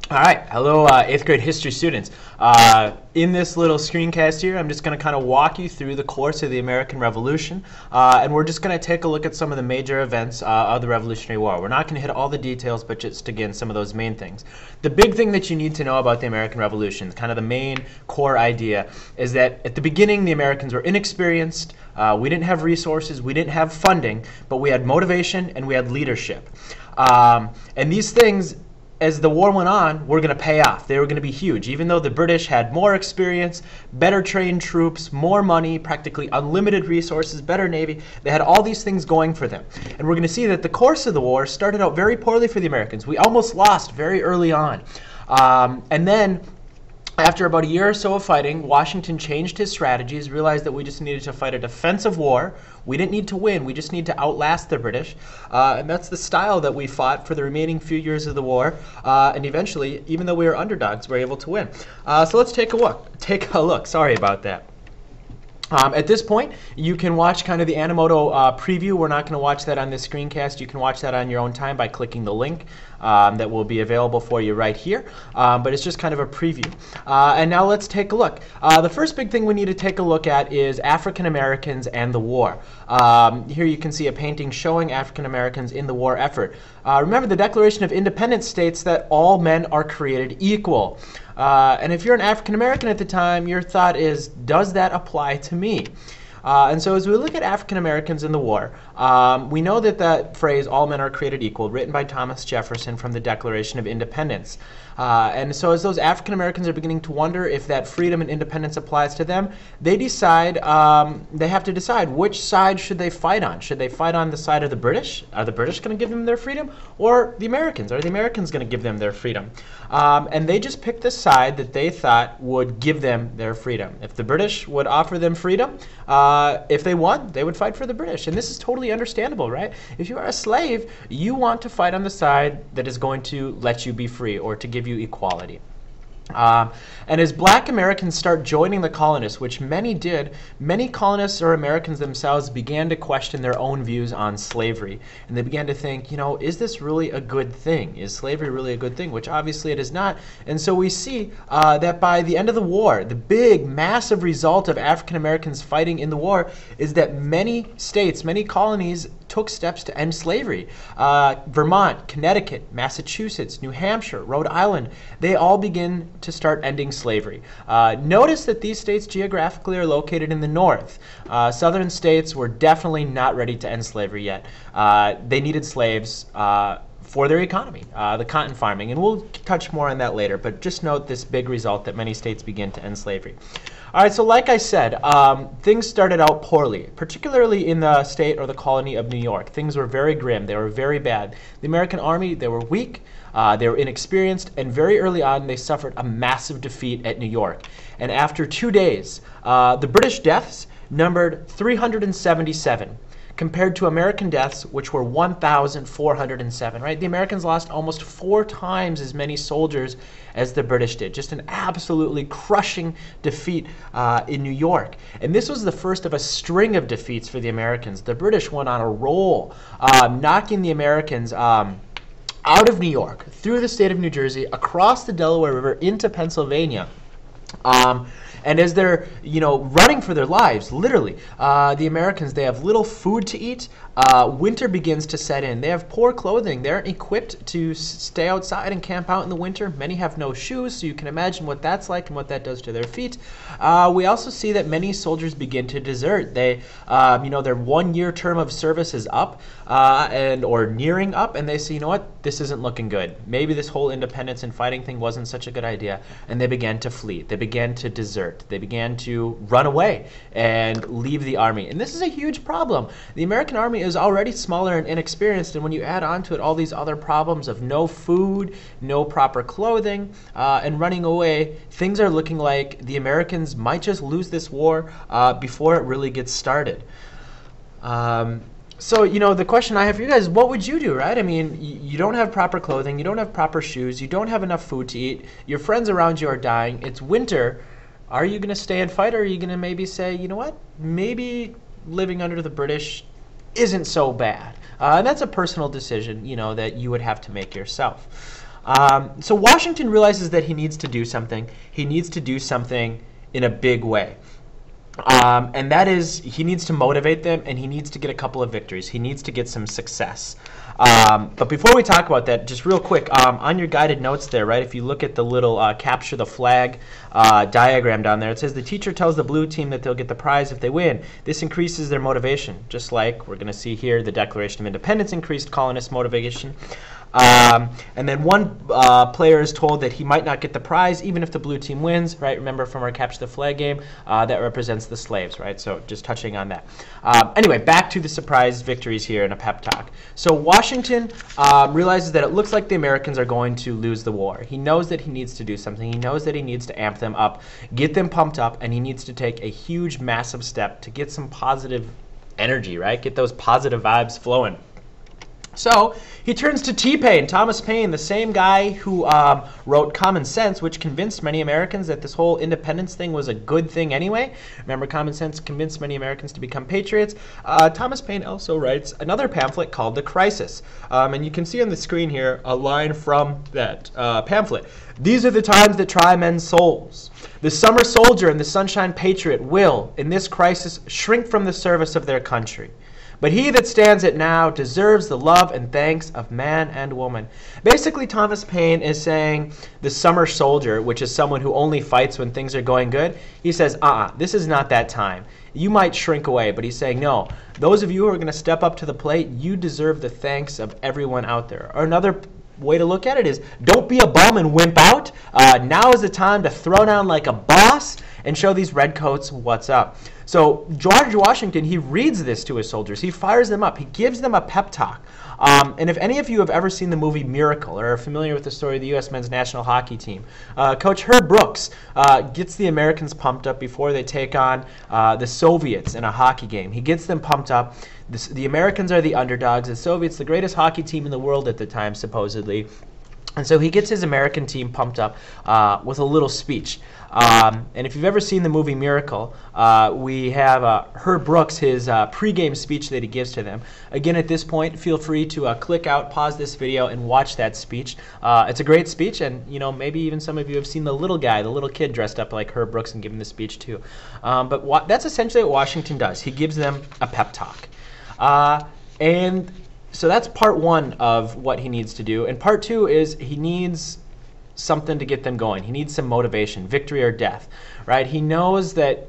All right, hello 8th grade history students. In this little screencast here, I'm just going to kind of walk you through the course of the American Revolution, and we're just going to take a look at some of the major events of the Revolutionary War. We're not going to hit all the details, but just again, some of those main things. The big thing that you need to know about the American Revolution, kind of the main core idea, is that at the beginning, the Americans were inexperienced, we didn't have resources, we didn't have funding, but we had motivation and we had leadership. And these things, as the war went on, were going to pay off. They were going to be huge. Even though the British had more experience, better trained troops, more money, practically unlimited resources, better navy, they had all these things going for them. And we're going to see that the course of the war started out very poorly for the Americans. We almost lost very early on. And then, after about a year or so of fighting, Washington changed his strategies, realized that we just needed to fight a defensive war. We didn't need to win. We just need to outlast the British. And that's the style that we fought for the remaining few years of the war. And eventually, even though we were underdogs, we were able to win. So let's take a look. Sorry about that. At this point, you can watch kind of the Animoto Preview. We're not going to watch that on this screencast. You can watch that on your own time by clicking the link that will be available for you right here. But it's just kind of a preview. And now let's take a look. The first big thing we need to take a look at is African Americans and the war. Here you can see a painting showing African Americans in the war effort. Remember, the Declaration of Independence states that all men are created equal. And if you're an African American at the time, your thought is, does that apply to me? And so as we look at African Americans in the war, we know that that phrase, all men are created equal, written by Thomas Jefferson from the Declaration of Independence. And so as those African Americans are beginning to wonder if that freedom and independence applies to them, they decide, they have to decide which side should they fight on. Should they fight on the side of the British? Are the British going to give them their freedom? Or the Americans? Are the Americans going to give them their freedom? And they just picked the side that they thought would give them their freedom. If the British would offer them freedom, if they won, they would fight for the British. And this is totally understandable, right? If you are a slave, you want to fight on the side that is going to let you be free or to give you equality. And as black Americans start joining the colonists, which many did, many colonists or Americans themselves began to question their own views on slavery. And they began to think, you know, is this really a good thing? Is slavery really a good thing? Which obviously it is not. And so we see that by the end of the war, the big, massive result of African Americans fighting in the war is that many states, many colonies took steps to end slavery. Vermont, Connecticut, Massachusetts, New Hampshire, Rhode Island, they all begin to start ending slavery. Notice that these states geographically are located in the north. Southern states were definitely not ready to end slavery yet. They needed slaves for their economy, the cotton farming. And we'll touch more on that later, but just note this big result that many states begin to end slavery. All right, so like I said, things started out poorly, particularly in the state or the colony of New York. Things were very grim. They were very bad. The American army, they were weak, they were inexperienced, and very early on they suffered a massive defeat at New York. And after 2 days, the British deaths numbered 377. Compared to American deaths, which were 1,407, right? The Americans lost almost 4 times as many soldiers as the British did. Just an absolutely crushing defeat in New York. And this was the first of a string of defeats for the Americans. The British went on a roll, knocking the Americans out of New York, through the state of New Jersey, across the Delaware River into Pennsylvania. And as they're, running for their lives, literally, the Americans, they have little food to eat. Winter begins to set in. They have poor clothing. They aren't equipped to stay outside and camp out in the winter. Many have no shoes, so you can imagine what that's like and what that does to their feet. We also see that many soldiers begin to desert. They, their 1-year term of service is up or nearing up, and they say, you know what, this isn't looking good. Maybe this whole independence and fighting thing wasn't such a good idea, and they began to flee. They began to desert. They began to run away and leave the army. And this is a huge problem. The American army is already smaller and inexperienced, and when you add on to it all these other problems of no food, no proper clothing, and running away, things are looking like the Americans might just lose this war before it really gets started. So, the question I have for you guys is, what would you do, right? I mean, you don't have proper clothing, you don't have proper shoes, you don't have enough food to eat, your friends around you are dying, it's winter. Are you going to stay and fight, or are you going to maybe say, you know what, maybe living under the British isn't so bad? And that's a personal decision, that you would have to make yourself. So Washington realizes that he needs to do something. He needs to do something in a big way. And that is, he needs to motivate them, and he needs to get a couple of victories. He needs to get some success. But before we talk about that, just real quick, on your guided notes there, right, if you look at the little capture the flag diagram down there, it says the teacher tells the blue team that they'll get the prize if they win. This increases their motivation, just like we're going to see here the Declaration of Independence increased colonists' motivation. And then one player is told that he might not get the prize even if the blue team wins, right? Remember from our Capture the Flag game, that represents the slaves, right? So just touching on that. Anyway, back to the surprise victories here in a pep talk. So Washington realizes that it looks like the Americans are going to lose the war. He knows that he needs to do something. He knows that he needs to amp them up, get them pumped up, and he needs to take a huge, massive step to get some positive energy, right? Get those positive vibes flowing. So he turns to T-Pain, Thomas Paine, the same guy who wrote Common Sense, which convinced many Americans that this whole independence thing was a good thing anyway. Remember, Common Sense convinced many Americans to become patriots. Thomas Paine also writes another pamphlet called The Crisis. And you can see on the screen here a line from that pamphlet. These are the times that try men's souls. The summer soldier and the sunshine patriot will, in this crisis, shrink from the service of their country. But he that stands it now deserves the love and thanks of man and woman. Basically, Thomas Paine is saying the summer soldier, which is someone who only fights when things are going good, he says, this is not that time. You might shrink away, but he's saying, no, those of you who are going to step up to the plate, you deserve the thanks of everyone out there. Or another way to look at it is, don't be a bum and wimp out. Now is the time to throw down like a boss and show these redcoats what's up. So George Washington, he reads this to his soldiers. He fires them up. He gives them a pep talk. And if any of you have ever seen the movie Miracle or are familiar with the story of the U.S. men's national hockey team, Coach Herb Brooks gets the Americans pumped up before they take on the Soviets in a hockey game. He gets them pumped up. The Americans are the underdogs. The Soviets, the greatest hockey team in the world at the time, supposedly. And so he gets his American team pumped up with a little speech. And if you've ever seen the movie Miracle, we have Herb Brooks, his pregame speech that he gives to them. Again, at this point, feel free to click out, pause this video, and watch that speech. It's a great speech, and maybe even some of you have seen the little guy, the little kid dressed up like Herb Brooks and giving the speech too. But that's essentially what Washington does. He gives them a pep talk. And so that's part one of what he needs to do. And part two is he needs something to get them going. He needs some motivation, victory or death, right? He knows that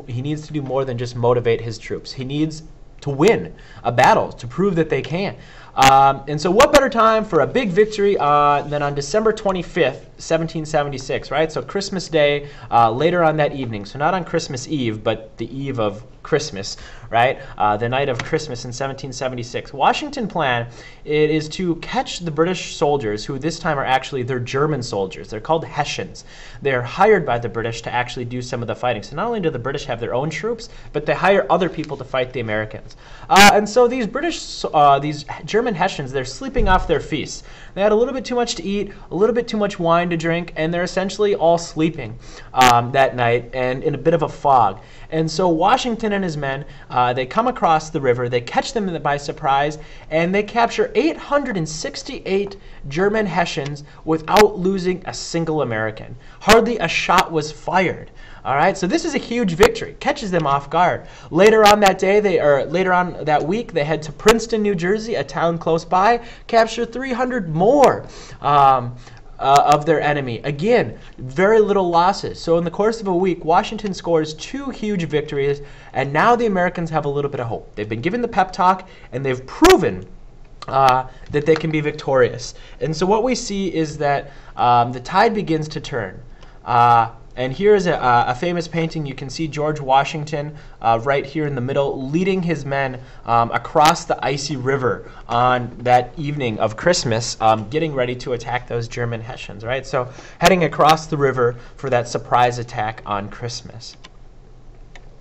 he needs to do more than just motivate his troops. He needs to win a battle to prove that they can. And so what better time for a big victory than on December 25th, 1776, right? So Christmas Day, later on that evening. So not on Christmas Eve, but the eve of Christmas, right? The night of Christmas in 1776. Washington's plan is to catch the British soldiers, who this time are actually, they're German soldiers. They're called Hessians. They're hired by the British to actually do some of the fighting. So not only do the British have their own troops, but they hire other people to fight the Americans. And so these these German Hessians, they're sleeping off their feasts. They had a little bit too much to eat, a little bit too much wine to drink, and they're essentially all sleeping that night and in a bit of a fog. And so Washington and his men, they come across the river, they catch them by surprise, and they capture 868 German Hessians without losing a single American. Hardly a shot was fired. All right, so this is a huge victory. Catches them off guard. Later on that day, later on that week, they head to Princeton, New Jersey, a town close by, capture 300 more of their enemy. Again, very little losses. So in the course of a week, Washington scores 2 huge victories, and now the Americans have a little bit of hope. They've been given the pep talk, and they've proven that they can be victorious. And so what we see is that the tide begins to turn. And here is a famous painting. You can see George Washington right here in the middle, leading his men across the icy river on that evening of Christmas, getting ready to attack those German Hessians, right? So heading across the river for that surprise attack on Christmas.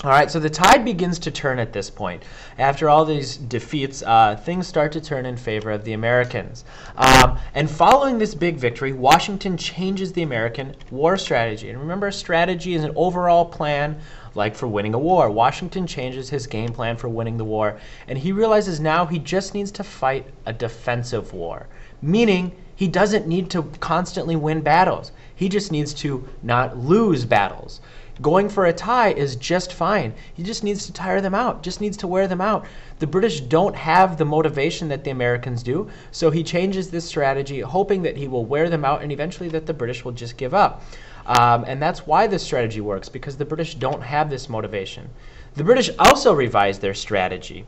All right, so the tide begins to turn at this point. After all these defeats, things start to turn in favor of the Americans. And following this big victory, Washington changes the American war strategy. And remember, strategy is an overall plan, like for winning a war. Washington changes his game plan for winning the war, and he realizes now he just needs to fight a defensive war, meaning He doesn't need to constantly win battles. He just needs to not lose battles. Going for a tie is just fine. He just needs to tire them out, just needs to wear them out. The British don't have the motivation that the Americans do, so he changes this strategy, hoping that he will wear them out and eventually that the British will just give up. And that's why this strategy works, because the British don't have this motivation. The British also revised their strategy.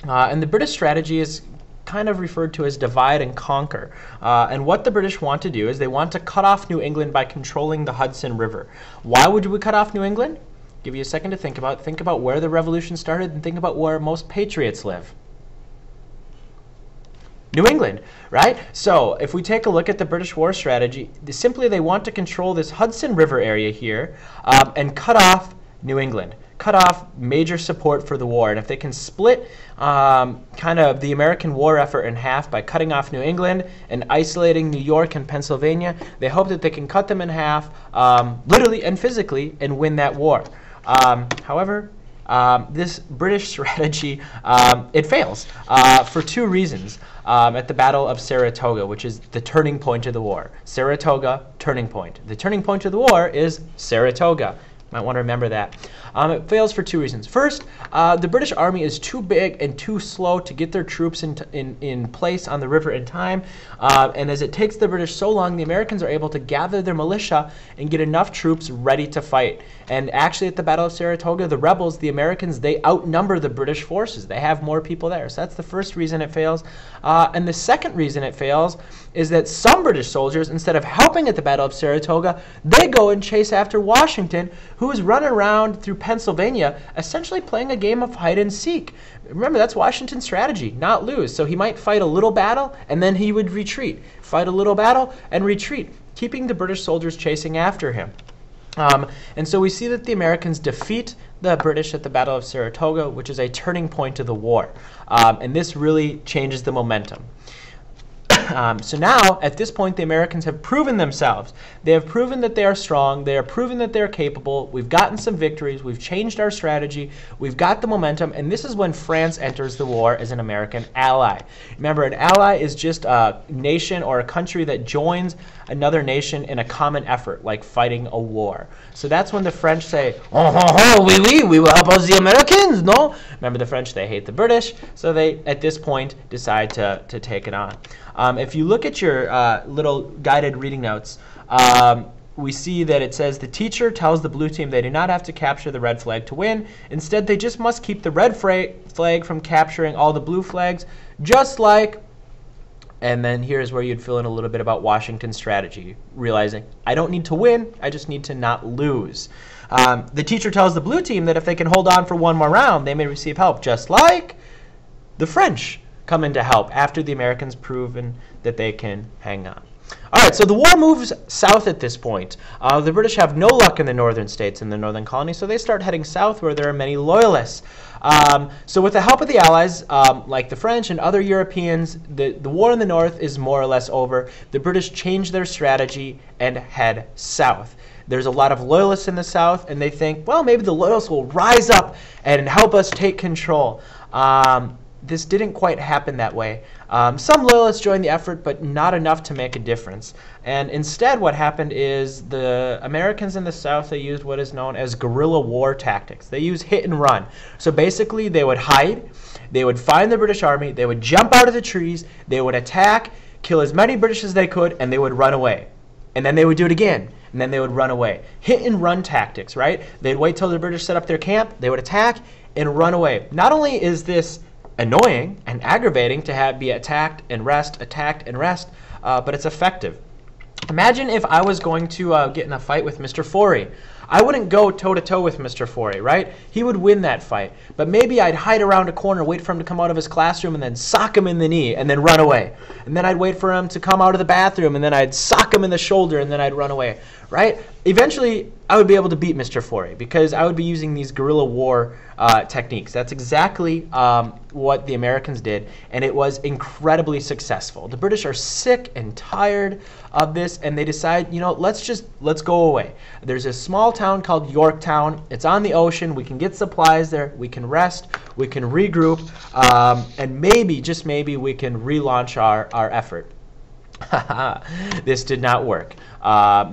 And the British strategy is kind of referred to as divide and conquer. And what the British want to do is they want to cut off New England by controlling the Hudson River. Why would we cut off New England? Give you a second to think about. Think about where the revolution started and think about where most patriots live. New England, right? So if we take a look at the British war strategy, simply they want to control this Hudson River area here and cut off New England. Cut off major support for the war. And if they can split kind of the American war effort in half by cutting off New England and isolating New York and Pennsylvania, they hope that they can cut them in half, literally and physically, and win that war. However, this British strategy, it fails for two reasons at the Battle of Saratoga, which is the turning point of the war. Saratoga, turning point. The turning point of the war is Saratoga. Might want to remember that. It fails for two reasons. First, the British Army is too big and too slow to get their troops in place on the river in time. And as it takes the British so long, the Americans are able to gather their militia and get enough troops ready to fight. And actually at the Battle of Saratoga, the rebels, the Americans, they outnumber the British forces. They have more people there. So that's the first reason it fails. And the second reason it fails is that some British soldiers, instead of helping at the Battle of Saratoga, they go and chase after Washington, who is running around through Pennsylvania, essentially playing a game of hide and seek. Remember, that's Washington's strategy, not lose. So he might fight a little battle, and then he would retreat. Fight a little battle, and retreat, keeping the British soldiers chasing after him. And so we see that the Americans defeat the British at the Battle of Saratoga, which is a turning point of the war. And this really changes the momentum. So now, at this point, the Americans have proven themselves. They have proven that they are strong. They are proven that they are capable. We've gotten some victories. We've changed our strategy. We've got the momentum. And this is when France enters the war as an American ally. Remember, an ally is just a nation or a country that joins another nation in a common effort, like fighting a war. So that's when the French say, oh, oui, we will help us the Americans, no? Remember, the French, they hate the British, so they, at this point, decide to take it on. If you look at your little guided reading notes, we see that it says the teacher tells the blue team they do not have to capture the red flag to win. Instead, they just must keep the red flag from capturing all the blue flags, just like... And then here's where you'd fill in a little bit about Washington's strategy, realizing I don't need to win, I just need to not lose. The teacher tells the blue team that if they can hold on for one more round, they may receive help, just like the French come in to help after the Americans proven that they can hang on. All right, so the war moves south at this point. The British have no luck in the northern states and the northern colonies, so they start heading south where there are many loyalists. So with the help of the Allies, like the French and other Europeans, the war in the north is more or less over. The British change their strategy and head south. There's a lot of loyalists in the south, and they think, well, maybe the loyalists will rise up and help us take control. This didn't quite happen that way. Some loyalists joined the effort, but not enough to make a difference. And instead what happened is the Americans in the South, they used what is known as guerrilla war tactics. They used hit and run. So basically they would hide, they would find the British Army, they would jump out of the trees, they would attack, kill as many British as they could, and they would run away. And then they would do it again, and then they would run away. Hit and run tactics, right? They'd wait till the British set up their camp, they would attack and run away. Not only is this annoying and aggravating to be attacked and rest, but it's effective. Imagine if I was going to get in a fight with Mr. Forey. I wouldn't go toe-to-toe with Mr. Forey, right? He would win that fight. But maybe I'd hide around a corner, wait for him to come out of his classroom, and then sock him in the knee, and then run away. And then I'd wait for him to come out of the bathroom, and then I'd sock him in the shoulder, and then I'd run away, right? Eventually, I would be able to beat Mr. Forey because I would be using these guerrilla war techniques. That's exactly what the Americans did, and it was incredibly successful. The British are sick and tired of this, and they decide, you know, let's go away. There's a small town called Yorktown. It's on the ocean. We can get supplies there. We can rest. We can regroup, and maybe, just maybe, we can relaunch our effort. This did not work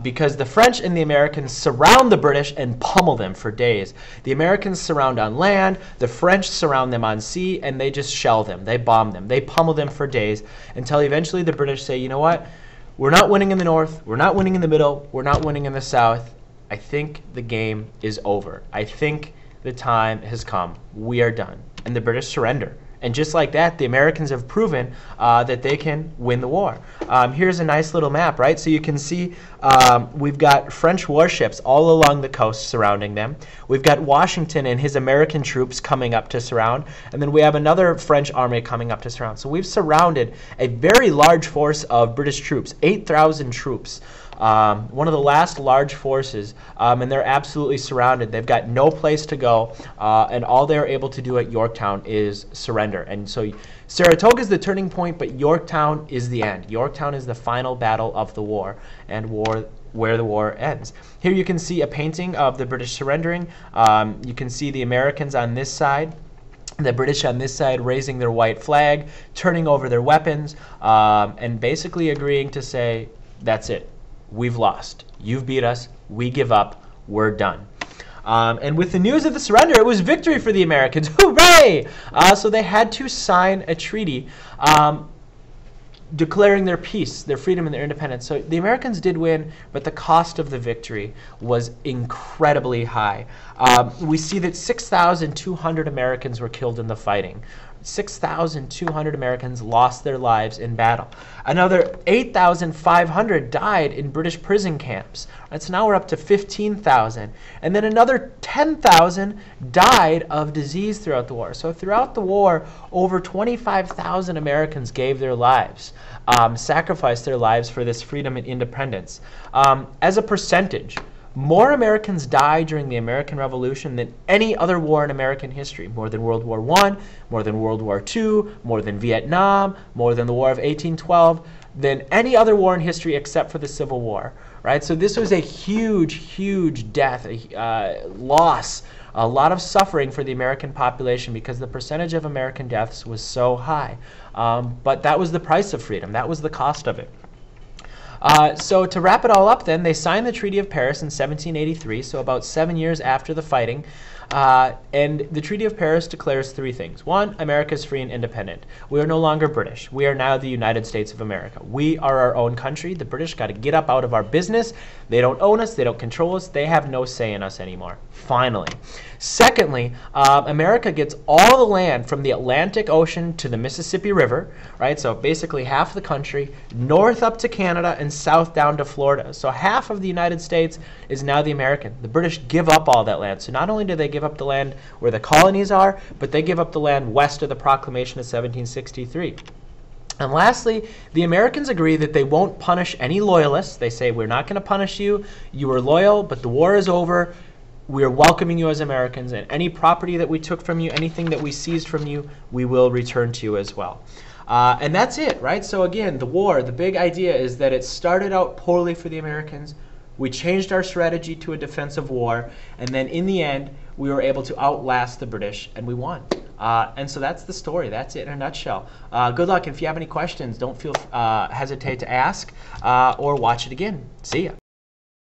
because the French and the Americans surround the British and pummel them for days. The Americans surround on land, the French surround them on sea, and they just shell them. They bomb them. They pummel them for days until eventually the British say, you know what? We're not winning in the north. We're not winning in the middle. We're not winning in the south. I think the game is over. I think the time has come. We are done. And the British surrender. And just like that, the Americans have proven that they can win the war. Here's a nice little map, right? So you can see we've got French warships all along the coast surrounding them. We've got Washington and his American troops coming up to surround. And then we have another French army coming up to surround. So we've surrounded a very large force of British troops, 8,000 troops. One of the last large forces, and they're absolutely surrounded. They've got no place to go, and all they're able to do at Yorktown is surrender. And so Saratoga is the turning point, but Yorktown is the end. Yorktown is the final battle of the war, and where the war ends. Here you can see a painting of the British surrendering. You can see the Americans on this side, the British on this side raising their white flag, turning over their weapons, and basically agreeing to say, that's it. We've lost. You've beat us. We give up. We're done. And with the news of the surrender, it was victory for the Americans. Hooray! So they had to sign a treaty declaring their peace, their freedom, and their independence. So the Americans did win, but the cost of the victory was incredibly high. We see that 6,200 Americans were killed in the fighting. 6,200 Americans lost their lives in battle. Another 8,500 died in British prison camps. And so now we're up to 15,000. And then another 10,000 died of disease throughout the war. So throughout the war, over 25,000 Americans gave their lives, sacrificed their lives for this freedom and independence. As a percentage, more Americans died during the American Revolution than any other war in American history. More than World War I, more than World War II, more than Vietnam, more than the War of 1812, than any other war in history except for the Civil War. Right? So this was a huge, huge death, loss, a lot of suffering for the American population because the percentage of American deaths was so high. But that was the price of freedom. That was the cost of it. So to wrap it all up then, they signed the Treaty of Paris in 1783, so about 7 years after the fighting. And the Treaty of Paris declares three things. One, America is free and independent. We are no longer British. We are now the United States of America. We are our own country. The British got to get up out of our business. They don't own us. They don't control us. They have no say in us anymore. Finally. Secondly, America gets all the land from the Atlantic Ocean to the Mississippi River, right? So basically half the country, north up to Canada and south down to Florida. So half of the United States is now the American. The British give up all that land. So not only do they give up the land where the colonies are, but they give up the land west of the Proclamation of 1763. And lastly, the Americans agree that they won't punish any loyalists. They say, we're not going to punish you. You were loyal, but the war is over. We are welcoming you as Americans, and any property that we took from you, anything that we seized from you, we will return to you as well. And that's it, right? So again, the war, the big idea is that it started out poorly for the Americans. We changed our strategy to a defensive war, and then in the end, we were able to outlast the British, and we won. And so that's the story. That's it in a nutshell. Good luck. If you have any questions, don't feel hesitate to ask or watch it again. See ya.